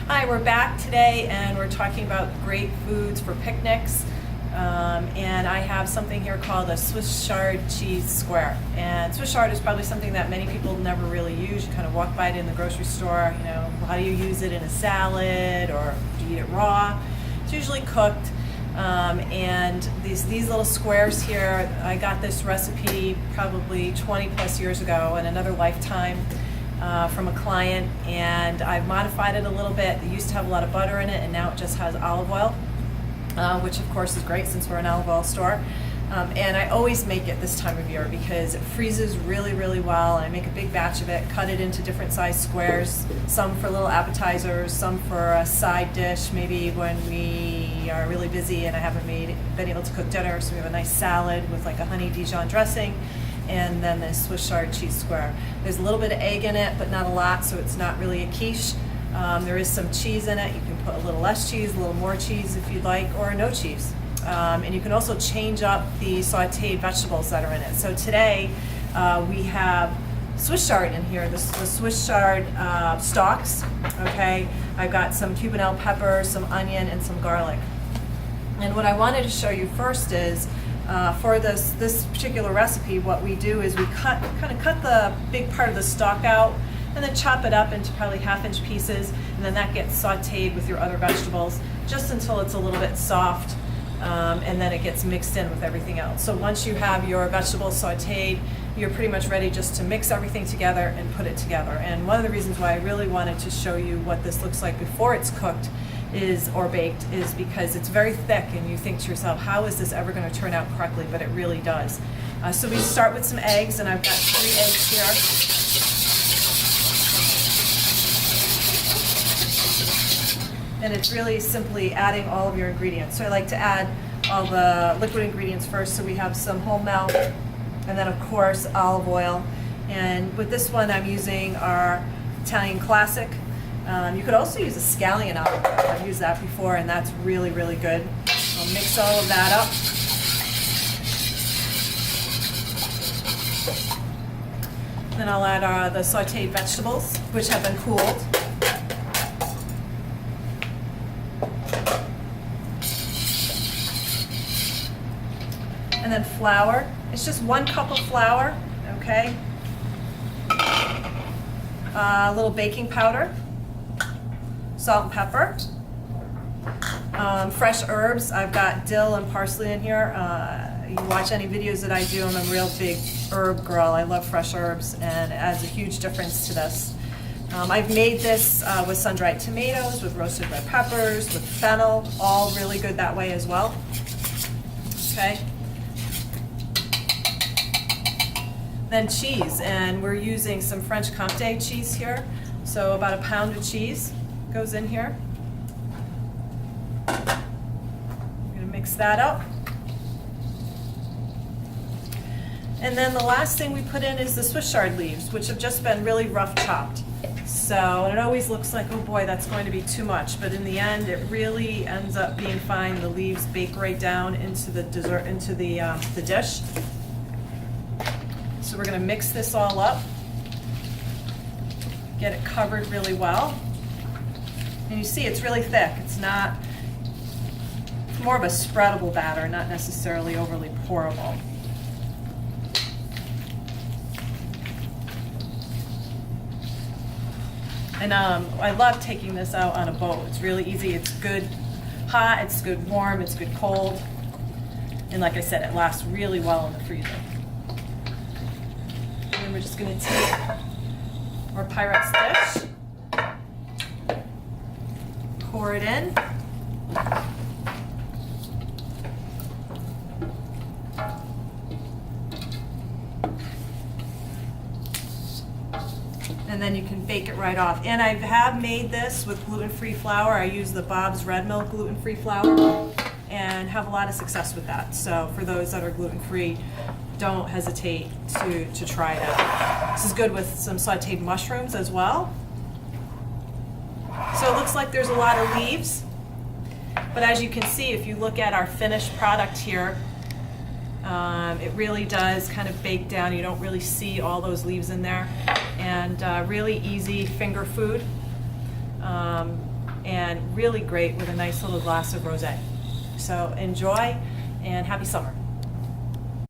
Hi, we're back today and we're talking about great foods for picnics. And I have something here called a Swiss Chard cheese square. And Swiss Chard is probably something that many people never really use. You kind of walk by it in the grocery store, you know, how do you use it in a salad or do you eat it raw? It's usually cooked. And these little squares here, I got this recipe probably 20 plus years ago in another lifetime. From a client, and I've modified it a little bit. It used to have a lot of butter in it and now it just has olive oil, which of course is great since we're an olive oil store. And I always make it this time of year because it freezes really well. I make a big batch of it, cut it into different size squares, some for little appetizers, some for a side dish, maybe when we are really busy and I haven't been able to cook dinner, so we have a nice salad with like a honey Dijon dressing. And then this Swiss Chard cheese square. There's a little bit of egg in it, but not a lot, so it's not really a quiche. There is some cheese in it. You can put a little less cheese, a little more cheese if you'd like, or no cheese. And you can also change up the sauteed vegetables that are in it. So today we have Swiss Chard in here, the Swiss Chard stalks. Okay, I've got some Cubanelle pepper, some onion, and some garlic. And what I wanted to show you first is for this particular recipe, what we do is we kind of cut the big part of the stalk out and then chop it up into probably half-inch pieces, and then that gets sauteed with your other vegetables just until it's a little bit soft, and then it gets mixed in with everything else. So once you have your vegetables sauteed, you're pretty much ready just to mix everything together and put it together. And one of the reasons why I really wanted to show you what this looks like before it's cooked or baked is because it's very thick and you think to yourself, how is this ever going to turn out correctly? But it really does. So we start with some eggs, and I've got 3 eggs here. And it's really simply adding all of your ingredients. So I like to add all the liquid ingredients first. So we have some whole milk, and then of course olive oil. And with this one I'm using our Italian classic. You could also use a scallion olive oil. I've used that before and that's really good. I'll mix all of that up. Then I'll add the sauteed vegetables, which have been cooled. And then flour. It's just 1 cup of flour, okay? A little baking powder. Salt and pepper, fresh herbs. I've got dill and parsley in here. You watch any videos that I do, I'm a real big herb girl. I love fresh herbs, and it adds a huge difference to this. I've made this with sun-dried tomatoes, with roasted red peppers, with fennel, all really good that way as well. Okay. Then cheese, and we're using some French Comté cheese here. So about 1 pound of cheese goes in here. I'm going to mix that up. And then the last thing we put in is the Swiss Chard leaves, which have just been really rough chopped. So it always looks like, oh boy, that's going to be too much, but in the end it really ends up being fine. The leaves bake right down into the dessert, into the dish. So we're going to mix this all up, get it covered really well. And you see it's really thick. It's more of a spreadable batter, not necessarily overly pourable. And I love taking this out on a boat. It's really easy. It's good hot, it's good warm, it's good cold. And like I said, it lasts really well in the freezer. And then we're just going to take our Pyrex dish. Pour it in. And then you can bake it right off. And I have made this with gluten-free flour. I use the Bob's Red Mill gluten-free flour and have a lot of success with that. So for those that are gluten-free, don't hesitate to try it out. This is good with some sauteed mushrooms as well. So it looks like there's a lot of leaves, but as you can see, if you look at our finished product here, it really does kind of bake down. You don't really see all those leaves in there, and really easy finger food. and really great with a nice little glass of rosé. So enjoy and happy summer.